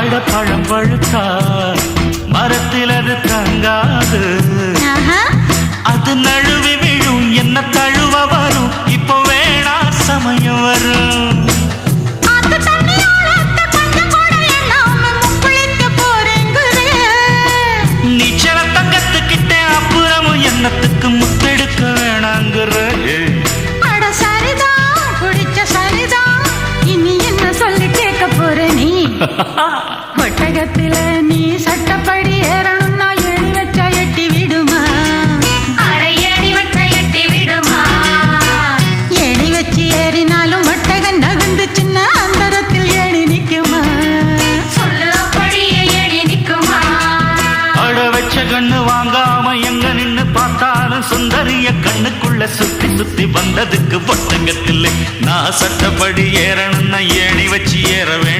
பழம் பழுத்தா மரத்தில் அது தங்காது, அது நழுவி விழும் என்ன தழுவ வரும், இப்போ வேணா சமயம் வரும். நீச்சல தங்கத்துக்கிட்ட அப்புறமும் என்னத்துக்கு முத்தெடுக்க வேணாங்கிற. ஒட்டகத்தில நீ சட்டப்படி ஏறணும்னா ஏணி வச்சா எட்டி விடுமா? ஏணி வச்சா எட்டி விடுமா? ஏணி வச்சு ஏறினாலும் ஒட்டகம் நகர்ந்து சின்ன அந்தரத்தில் ஏணி நிக்குமா? சொல்லு அப்படியே ஏணி நிக்குமா? அட வச்ச கண்ணு வாங்காம எங்க நின்னு பார்த்தாலும் சுந்தரிய கண்ணுக்குள்ள சுத்தி சுத்தி வந்ததுக்கு ஒட்டகத்தில் நான் சட்டப்படி ஏறணும்னா ஏணி வச்சு ஏற வேணும்.